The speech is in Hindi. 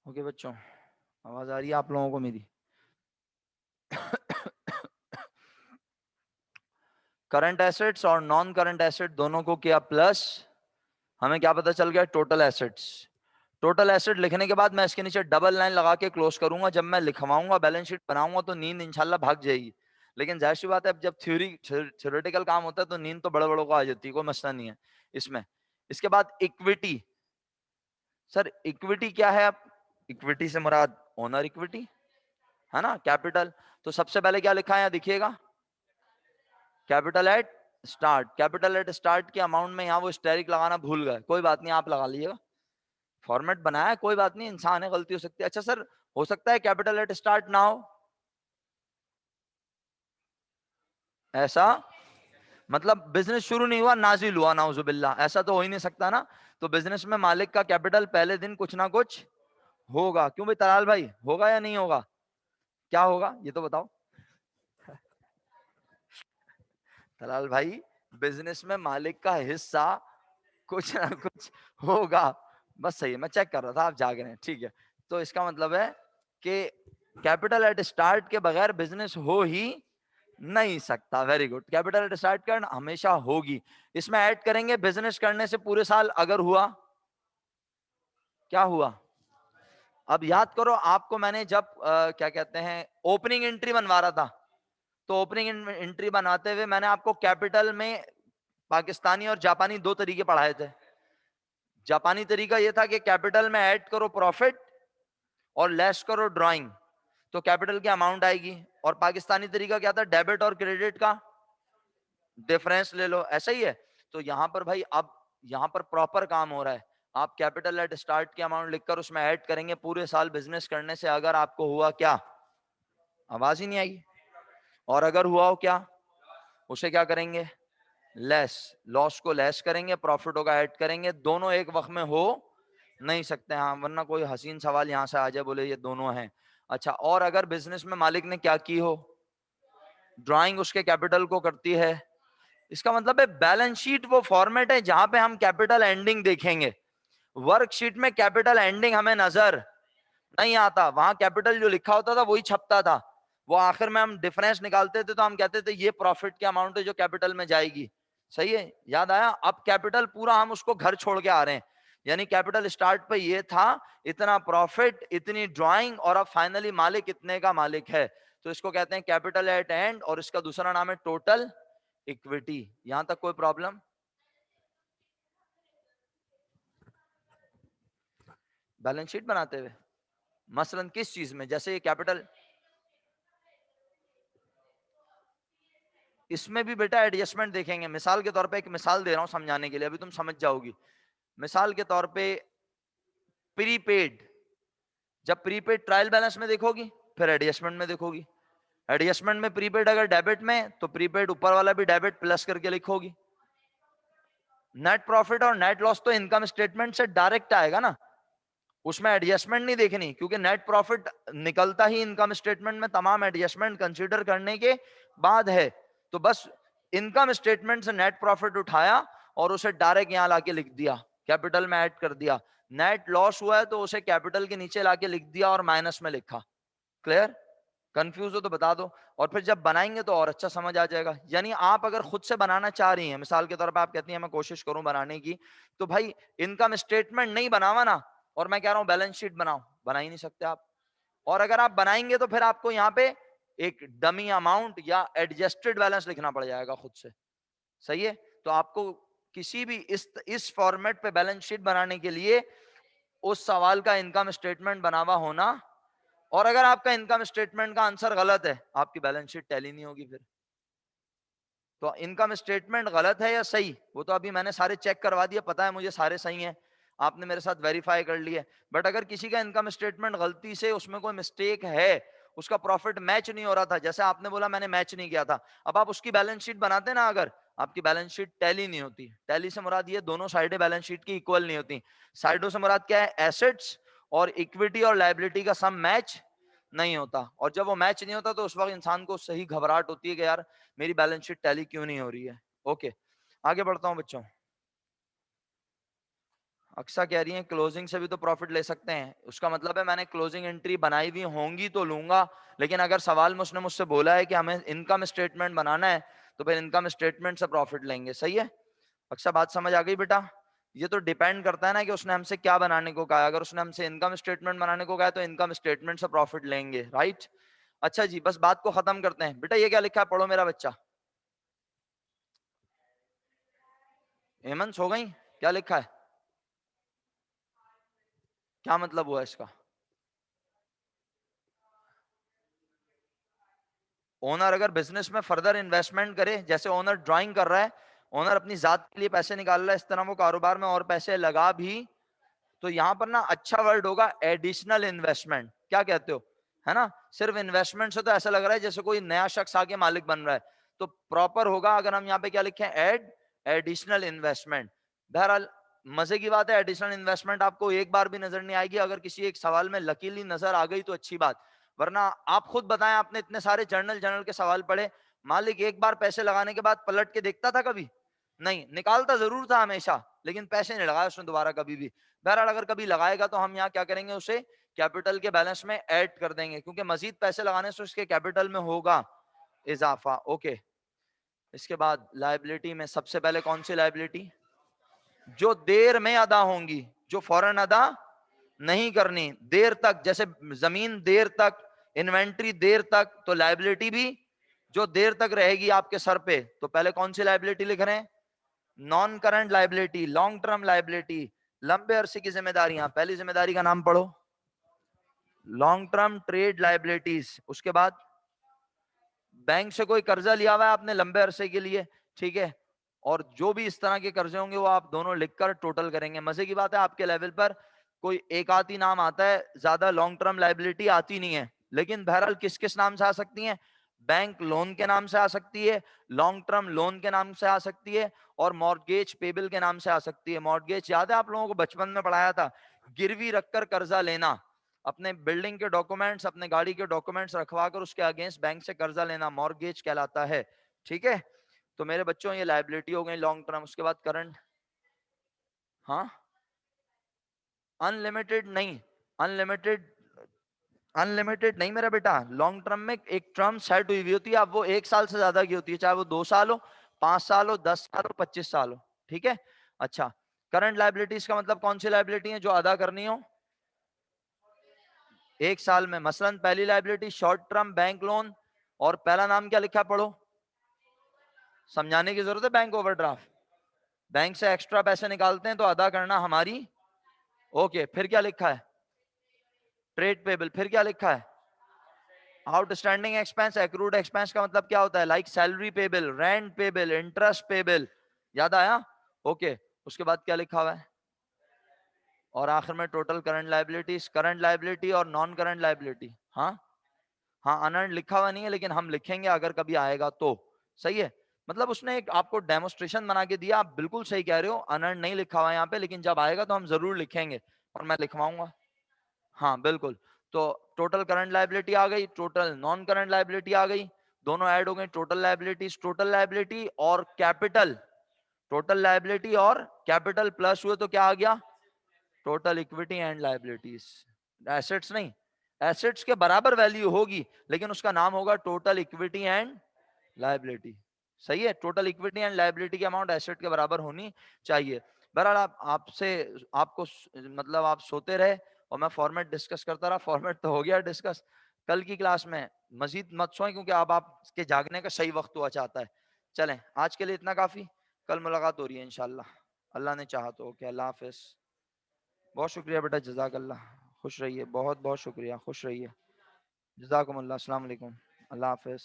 ओके बच्चों, आवाज आ रही है आप लोगों को मेरी? करंट एसेट्स और नॉन करंट एसेट दोनों को किया प्लस, हमें क्या पता चल गया? Total assets. टोटल एसेट लिखने के बाद मैं इसके नीचे डबल लाइन लगा के क्लोज करूंगा। जब मैं लिखवाऊंगा, बैलेंस शीट बनाऊंगा, तो नींद इंशाल्लाह भाग जाएगी। लेकिन जाहिर सी बात है, अब जब थ्योरेटिकल काम होता है तो नींद तो बड़े बड़ों को आ जाती है, कोई मसला नहीं है इसमें। इसके बाद इक्विटी। सर इक्विटी क्या है? अब इक्विटी से मुराद ओनर इक्विटी है ना, कैपिटल। तो सबसे पहले क्या लिखा है यहाँ दिखिएगा? Capital at start. Capital at start के अमाउंट में यहाँ वो स्टेरिक लगाना भूल गए, कोई बात नहीं, आप लगा लीजिएगा। फॉर्मेट बनाया है, कोई बात नहीं, इंसान है, गलती हो सकती है। अच्छा सर, हो सकता है कैपिटल एट स्टार्ट ना हो, ऐसा मतलब बिजनेस शुरू नहीं हुआ नाजिल हुआ, नाउजुबिल्ला, ऐसा तो हो ही नहीं सकता ना। तो बिजनेस में मालिक का कैपिटल पहले दिन कुछ ना कुछ होगा। क्यों भाई तलाल भाई, होगा या नहीं होगा? क्या होगा ये तो बताओ तलाल भाई। बिजनेस में मालिक का हिस्सा कुछ ना कुछ होगा। बस सही है, मैं चेक कर रहा था, आप जाग रहे हैं, ठीक है। तो इसका मतलब है कि कैपिटल एट स्टार्ट के बगैर बिजनेस हो ही नहीं सकता। Very good, capital at start कर हमेशा होगी। इसमें ऐड करेंगे बिजनेस करने से पूरे साल अगर हुआ, क्या हुआ? अब याद करो, आपको मैंने जब क्या कहते हैं ओपनिंग एंट्री बनवा रहा था, तो ओपनिंग एंट्री बनाते हुए मैंने आपको कैपिटल में पाकिस्तानी और जापानी दो तरीके पढ़ाए थे। जापानी तरीका यह था कि कैपिटल में ऐड करो प्रॉफिट और लेस करो ड्राइंग, तो कैपिटल की अमाउंट आएगी। और पाकिस्तानी तरीका क्या था? डेबिट और क्रेडिट का डिफरेंस ले लो, ऐसा ही है। तो यहां पर भाई अब यहां पर प्रॉपर काम हो रहा है। आप कैपिटल एट स्टार्ट की अमाउंट लिखकर उसमें ऐड करेंगे पूरे साल बिजनेस करने से अगर आपको हुआ क्या? आवाज ही नहीं आई। और अगर हुआ हो क्या, उसे क्या करेंगे? लेस। लॉस को लेस करेंगे, प्रॉफिटों का ऐड करेंगे। दोनों एक वक्त में हो नहीं सकते, हाँ, वरना कोई हसीन सवाल यहां से आ जाए बोले ये दोनों हैं। अच्छा, और अगर बिजनेस में मालिक ने क्या की हो, ड्राइंग उसके कैपिटल को करती है, इसका मतलब है बैलेंस शीट वो फॉर्मेट है जहां पे हम कैपिटल एंडिंग देखेंगे। वर्कशीट में कैपिटल एंडिंग हमें नजर नहीं आता, वहां कैपिटल जो लिखा होता था वही छपता था। वो आखिर में हम डिफरेंस निकालते थे तो हम कहते थे ये प्रॉफिट की अमाउंट है जो कैपिटल में जाएगी। सही है, याद आया? अब कैपिटल पूरा हम उसको घर छोड़ के आ रहे हैं। यानी कैपिटल स्टार्ट पे ये था, इतना प्रॉफिट, इतनी ड्राइंग, और अब फाइनली मालिक इतने का मालिक है। तो इसको कहते हैं कैपिटल एट एंड, और इसका दूसरा नाम है टोटल इक्विटी। यहां तक कोई प्रॉब्लम? बैलेंस शीट बनाते हुए मसलन किस चीज में? जैसे ये कैपिटल, इसमें भी बेटा एडजस्टमेंट देखेंगे। मिसाल के तौर पे एक मिसाल दे रहा हूं समझाने के लिए, अभी तुम समझ जाओगी। मिसाल के तौर पे प्रीपेड, जब प्रीपेड ट्रायल बैलेंस में देखोगी, फिर एडजस्टमेंट में देखोगी। एडजस्टमेंट में प्रीपेड अगर डेबिट में, तो प्रीपेड ऊपर वाला भी डेबिट प्लस करके लिखोगी। नेट प्रॉफिट और नेट लॉस तो इनकम स्टेटमेंट से डायरेक्ट आएगा ना, उसमें एडजस्टमेंट नहीं देखनी, क्योंकि नेट प्रॉफिट निकलता ही इनकम स्टेटमेंट में तमाम एडजस्टमेंट कंसीडर करने के बाद है। तो बस इनकम स्टेटमेंट से नेट प्रॉफिट उठाया और उसे डायरेक्ट यहां लाके लिख दिया, कैपिटल में ऐड कर दिया। नेट लॉस हुआ है तो उसे कैपिटल के नीचे लाके लिख दिया और माइनस में लिखा। क्लियर? कंफ्यूज हो तो बता दो, और फिर जब बनाएंगे तो और अच्छा समझ आ जाएगा। यानी आप अगर खुद से बनाना चाह रही हैं, मिसाल के तौर पर आप कहती हैं मैं कोशिश करूं बनाने की, तो भाई इनकम स्टेटमेंट नहीं बनावा ना, और मैं कह रहा हूं बैलेंस शीट बनाओ, बना ही नहीं सकते आप। और अगर आप बनाएंगे तो फिर आपको यहाँ पे एक डमी अमाउंट या एडजस्टेड बैलेंस लिखना पड़ जाएगा खुद से। सही है? तो आपको किसी भी इस फॉर्मेट पे बैलेंस शीट बनाने के लिए उस सवाल का इनकम स्टेटमेंट बना हुआ होना, और अगर आपका इनकम स्टेटमेंट का आंसर गलत है, आपकी बैलेंस शीट टैली नहीं होगी फिर। तो इनकम स्टेटमेंट गलत है या सही, वो तो अभी मैंने सारे चेक करवा दिए, पता है मुझे सारे सही हैं, आपने मेरे साथ वेरीफाई कर लिए। बट अगर किसी का इनकम स्टेटमेंट गलती से उसमें कोई मिस्टेक है, उसका प्रॉफिट मैच नहीं हो रहा था, जैसे आपने बोला मैंने मैच नहीं किया था, अब आप उसकी बैलेंस शीट बनाते ना, अगर आपकी बैलेंस शीट टैली नहीं होती। टैली से मुराद ये दोनों साइडें बैलेंस शीट की इक्वल नहीं होती। साइडों से मुराद क्या है? एसेट्स और इक्विटी और लायबिलिटी का सम मैच नहीं होता। और जब वो मैच नहीं होता तो उस वक्त इंसान को सही घबराहट होती है कि यार मेरी बैलेंस शीट टैली क्यों नहीं हो रही है। ओके, आगे बढ़ता हूं बच्चों। अक्सा कह रही है क्लोजिंग से भी तो प्रॉफिट ले सकते हैं, उसका मतलब है मैंने क्लोजिंग एंट्री बनाई हुई होंगी तो लूंगा, लेकिन अगर सवाल में उसने मुझसे बोला है कि हमें इनकम स्टेटमेंट बनाना है तो फिर इनकम स्टेटमेंट से प्रॉफिट लेंगे। सही है अक्सा, बात समझ आ गई बेटा? ये तो डिपेंड करता है ना कि उसने हमसे क्या बनाने को कहा। अगर उसने हमसे इनकम स्टेटमेंट बनाने को कहा तो इनकम स्टेटमेंट से प्रॉफिट लेंगे, राइट? अच्छा जी, बस बात को खत्म करते हैं। बेटा ये क्या लिखा है, पढ़ो मेरा बच्चा। हेमंत हो गई? क्या लिखा है, क्या मतलब हुआ इसका? ओनर अगर बिजनेस में फर्दर इन्वेस्टमेंट करे, जैसे ओनर ड्राइंग कर रहा है, ओनर अपनी जात के लिए पैसे निकाल रहा है, इस तरह वो कारोबार में और पैसे लगा भी, तो यहां पर ना अच्छा वर्ड होगा एडिशनल इन्वेस्टमेंट। क्या कहते हो, है ना? सिर्फ इन्वेस्टमेंट से तो ऐसा लग रहा है जैसे कोई नया शख्स आके मालिक बन रहा है, तो प्रॉपर होगा अगर हम यहाँ पे क्या लिखें, एडिशनल इन्वेस्टमेंट। बहरहाल मजे की बात है, एडिशनल इन्वेस्टमेंट आपको एक बार भी नजर नहीं आएगी। अगर किसी एक सवाल में लकीली नजर आ गई तो अच्छी बात, वरना आप खुद बताएं, आपने इतने सारे जर्नल जर्नल के सवाल पढ़े, मालिक एक बार पैसे लगाने के बाद पलट के देखता था कभी? नहीं, निकालता जरूर था हमेशा, लेकिन पैसे नहीं लगाए उसने दोबारा कभी भी। बहरहाल अगर कभी लगाएगा तो हम यहाँ क्या करेंगे, उसे कैपिटल के बैलेंस में ऐड कर देंगे, क्योंकि मजीद पैसे लगाने से उसके कैपिटल में होगा इजाफा। ओके, इसके बाद लायबिलिटी में सबसे पहले कौन सी लायबिलिटी? जो देर में अदा होंगी, जो फौरन अदा नहीं करनी, देर तक, जैसे जमीन देर तक, इन्वेंट्री देर तक, तो लायबिलिटी भी जो देर तक रहेगी आपके सर पे। तो पहले कौन सी लायबिलिटी लिख रहे हैं? Non current liability, long term liability, लंबे अरसे की जिम्मेदारियां। पहली जिम्मेदारी का नाम पढ़ो, लॉन्ग टर्म ट्रेड लायबिलिटीज। उसके बाद बैंक से कोई कर्जा लिया हुआ है आपने लंबे अरसे के लिए, ठीक है, और जो भी इस तरह के कर्जे होंगे वो आप दोनों लिखकर टोटल करेंगे। मजे की बात है आपके लेवल पर कोई एक आधी नाम आता है, ज्यादा लॉन्ग टर्म लायबिलिटी आती नहीं है, लेकिन बहरहाल किस किस नाम से आ सकती हैं? बैंक लोन के नाम से आ सकती है, लॉन्ग टर्म लोन के नाम से आ सकती है, और मॉर्गेज पेबल के नाम से आ सकती है। मॉर्गेज याद है आप लोगों को बचपन में पढ़ाया था, गिरवी रखकर कर्जा लेना, अपने बिल्डिंग के डॉक्यूमेंट्स, अपने गाड़ी के डॉक्यूमेंट्स रखवा कर उसके अगेंस्ट बैंक से कर्जा लेना, मॉर्गेज कहलाता है। ठीक है, तो मेरे बच्चों ये लायबिलिटी हो गई लॉन्ग टर्म। उसके बाद करंट। हाँ, अनलिमिटेड नहीं, अनलिमिटेड, अनलिमिटेड नहीं मेरा बेटा। लॉन्ग टर्म में एक टर्म सेट हुई हुई होती है, अब वो 1 साल से ज्यादा की होती है, चाहे वो 2 साल हो, 5 साल हो, 10 साल हो, 25 साल हो। ठीक है, अच्छा, करंट लायबिलिटीज का मतलब कौन सी लायबिलिटी है जो अदा करनी हो 1 साल में? मसलन पहली liability short term bank loan, और पहला नाम क्या लिखा पढ़ो, समझाने की जरूरत है? बैंक ओवरड्राफ्ट, बैंक से एक्स्ट्रा पैसे निकालते हैं तो अदा करना हमारी। ओके, फिर क्या लिखा है? Trade payable. फिर क्या लिखा है? Outstanding expense. एक्रूड एक्सपेंस का मतलब क्या होता है? Like salary payable, rent payable, interest payable. याद आया? ओके, उसके बाद क्या लिखा हुआ है? और आखिर में total current liabilities, current liability और नॉन करंट लायबिलिटी। हाँ हाँ, अनर्न लिखा हुआ नहीं है, लेकिन हम लिखेंगे अगर कभी आएगा तो। सही है, मतलब उसने एक आपको डेमोस्ट्रेशन बना के दिया, आप बिल्कुल सही कह रहे हो, अनर्न नहीं लिखा हुआ है यहाँ पे, लेकिन जब आएगा तो हम जरूर लिखेंगे और मैं लिखवाऊंगा। हाँ बिल्कुल। तो टोटल करंट लायबिलिटी आ गई, टोटल नॉन करंट लायबिलिटी आ गई, दोनों ऐड हो गई, टोटल लायबिलिटीज। टोटल लायबिलिटी और कैपिटल, टोटल लायबिलिटी और कैपिटल प्लस हुए तो क्या आ गया? Total equity and liabilities. Assets नहीं, एसेट्स के बराबर वैल्यू होगी, लेकिन उसका नाम होगा टोटल इक्विटी एंड लायबिलिटी। सही है, टोटल इक्विटी एंड लायबिलिटी की अमाउंट एसेट के बराबर होनी चाहिए। बहरहाल आप आपसे आपको मतलब आप सोते रहे और मैं फॉर्मेट डिस्कस करता रहा, फॉर्मेट तो हो गया डिस्कस। कल की क्लास में मजीद मत सोएं, क्योंकि अब आपके जागने का सही वक्त हुआ चाहता है। चलें, आज के लिए इतना काफी, कल मुलाकात हो रही है इंशाल्लाह, अल्लाह ने चाहा तो। ओके, अल्लाह हाफिज। बहुत शुक्रिया बेटा, जजाकल्लाह, खुश रहिए, बहुत बहुत शुक्रिया, खुश रहिए, जजाकुमुल्लाह, अस्सलाम वालेकुम, अल्लाह हाफिज।